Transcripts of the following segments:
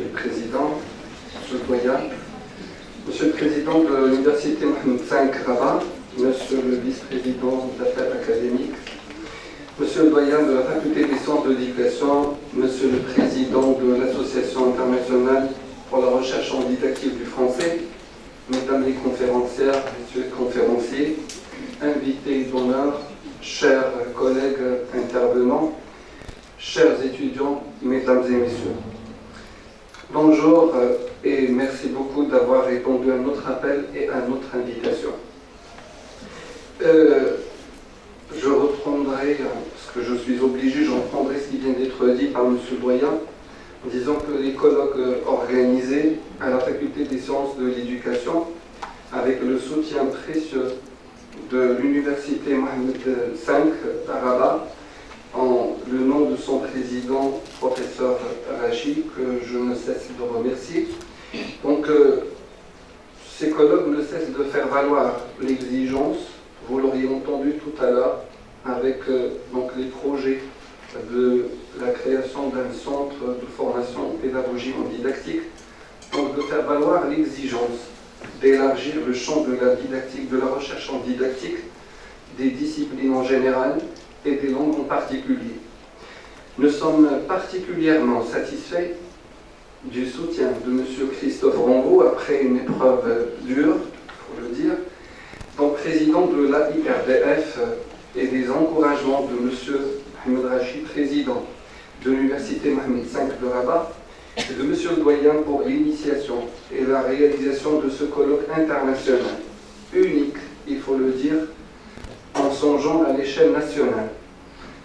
Monsieur le Président, Monsieur le Doyen, Monsieur le Président de l'Université Mohamed V Rabat, Monsieur le Vice-président d'affaires académiques, Monsieur le Doyen de la Faculté des sciences de l'éducation, Monsieur le Président de l'Association internationale pour la recherche en didactique du français, Mesdames les conférencières, Messieurs les conférenciers, invités d'honneur, chers collègues intervenants, chers étudiants, Mesdames et Messieurs. Bonjour et merci beaucoup d'avoir répondu à notre appel et à notre invitation. Je reprendrai, parce que je suis obligé, je reprendrai ce qui vient d'être dit par M. le Doyen, en disant que les colloques organisés à la Faculté des sciences de l'éducation, avec le soutien précieux de l'Université Mohamed V à Rabat, en le nom de son président, professeur Rachid, que je ne cesse de remercier. Donc, ces colloques ne cessent de faire valoir l'exigence, vous l'auriez entendu tout à l'heure, avec donc les projets de la création d'un centre de formation en pédagogie en didactique, donc de faire valoir l'exigence d'élargir le champ de la didactique, de la recherche en didactique, des disciplines en général et des langues en particulier. Nous sommes particulièrement satisfaits du soutien de M. Christophe Rambaud après une épreuve dure, il faut le dire, donc président de l'AIRDF, et des encouragements de M. Ahmed Rachid, président de l'Université Mohamed V de Rabat, et de M. le Doyen pour l'initiation et la réalisation de ce colloque international, unique, il faut le dire, en songeant à l'échelle nationale,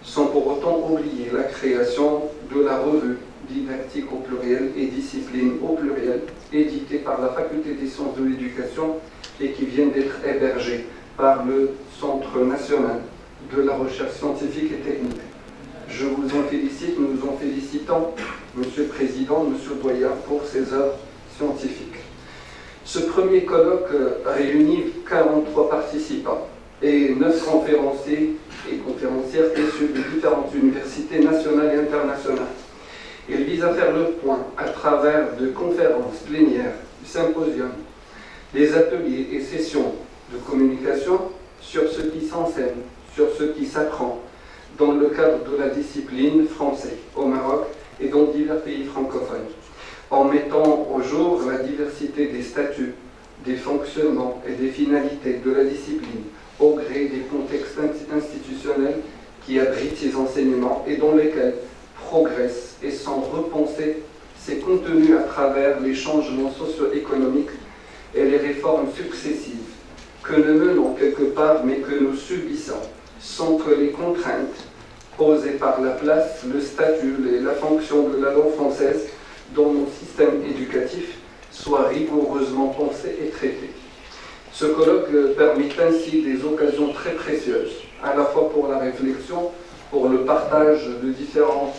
sans pour autant oublier la création de la revue didactique au pluriel et discipline au pluriel, éditée par la Faculté des sciences de l'éducation et qui vient d'être hébergée par le Centre national de la recherche scientifique et technique. Je vous en félicite, nous nous en félicitons, Monsieur le Président, Monsieur le Doyen, pour ces œuvres scientifiques. Ce premier colloque réunit 43 participants et 9 conférenciers et conférencières issus de différentes universités nationales et internationales. Il vise à faire le point à travers de conférences plénières, symposiums, des ateliers et sessions de communication sur ce qui s'enseigne, sur ce qui s'apprend dans le cadre de la discipline français au Maroc et dans divers pays francophones, en mettant au jour la diversité des statuts, des fonctionnements et des finalités de la discipline au gré des contextes institutionnels qui abritent ces enseignements et dans lesquels progressent et sont repensés ces contenus à travers les changements socio-économiques et les réformes successives que nous menons quelque part mais que nous subissons sans que les contraintes posées par la place, le statut et la fonction de la langue française dans nos systèmes éducatifs soient rigoureusement pensées et traitées. Ce colloque permet ainsi des occasions très précieuses, à la fois pour la réflexion, pour le partage de différents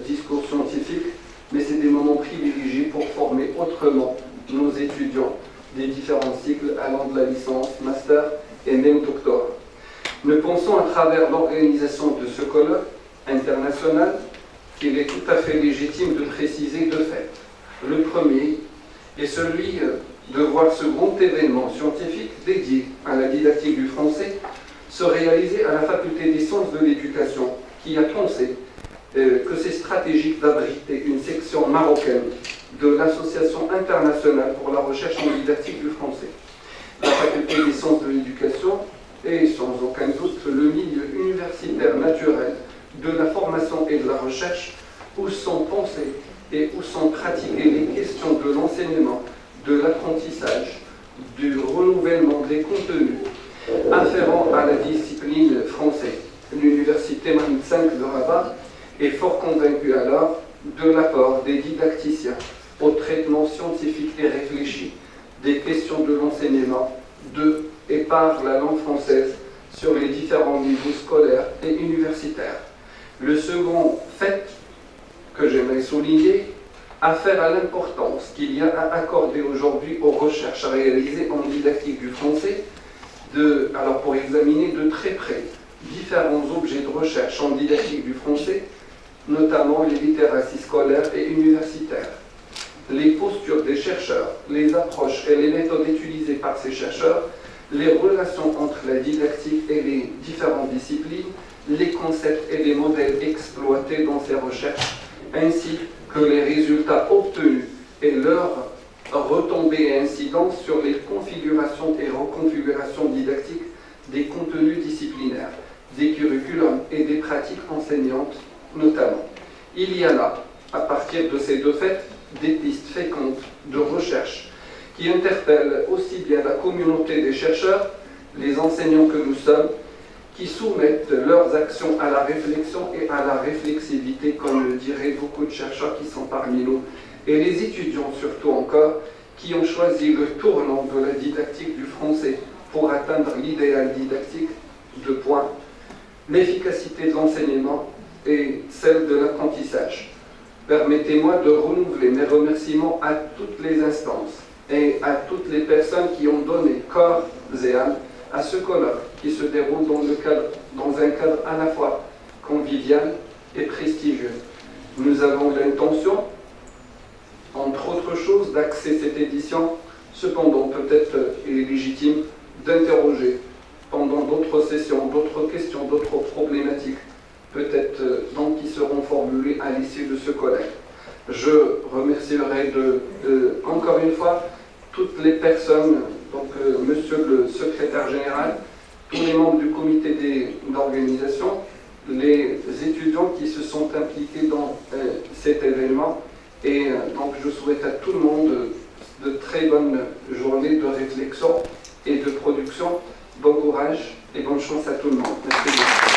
discours scientifiques, mais c'est des moments privilégiés pour former autrement nos étudiants des différents cycles allant de la licence, master et même doctorat. Nous pensons à travers l'organisation de ce colloque international qu'il est tout à fait légitime de préciser deux faits. Le premier est celui de voir ce grand événement scientifique dédié à la didactique du français se réaliser à la Faculté des sciences de l'éducation, qui a pensé que c'est stratégique d'abriter une section marocaine de l'Association internationale pour la recherche en didactique du français. La Faculté des sciences de l'éducation est sans aucun doute le milieu universitaire naturel de la formation et de la recherche où sont pensées et où sont pratiquées les questions de l'enseignement, de l'apprentissage, du renouvellement des contenus afférents à la discipline française. L'Université Mohamed V de Rabat est fort convaincue alors de l'apport des didacticiens au traitement scientifique et réfléchi des questions de l'enseignement de et par la langue française sur les différents niveaux scolaires et universitaires. Le second fait que j'aimerais souligner affaire à l'importance qu'il y a à accorder aujourd'hui aux recherches réalisées en didactique du français, alors pour examiner de très près différents objets de recherche en didactique du français, notamment les littératies scolaires et universitaires. les postures des chercheurs, les approches et les méthodes utilisées par ces chercheurs, les relations entre la didactique et les différentes disciplines, les concepts et les modèles exploités dans ces recherches, ainsi que les résultats obtenus et leurs retombées et incidences sur les configurations et reconfigurations didactiques des contenus disciplinaires, des curriculums et des pratiques enseignantes notamment. Il y a là, à partir de ces deux faits, des pistes fécondes de recherche qui interpellent aussi bien la communauté des chercheurs, les enseignants que nous sommes, qui soumettent leurs actions à la réflexion et à la réflexivité, comme le diraient beaucoup de chercheurs qui sont parmi nous, et les étudiants surtout encore, qui ont choisi le tournant de la didactique du français pour atteindre l'idéal didactique, deux points, l'efficacité de l'enseignement et celle de l'apprentissage. Permettez-moi de renouveler mes remerciements à toutes les instances et à toutes les personnes qui ont donné corps et âme à ce colloque qui se déroule dans un cadre à la fois convivial et prestigieux. Nous avons l'intention, entre autres choses, d'axer cette édition, cependant peut-être il est légitime d'interroger pendant d'autres sessions, d'autres questions, d'autres problématiques, peut-être donc qui seront formulées à l'issue de ce colloque. Je remercierai encore une fois toutes les personnes, donc monsieur le secrétaire général, tous les membres du comité d'organisation, les étudiants qui se sont impliqués dans cet événement, et donc je souhaite à tout le monde de très bonnes journées de réflexion et de production. Bon courage et bonne chance à tout le monde. Merci beaucoup.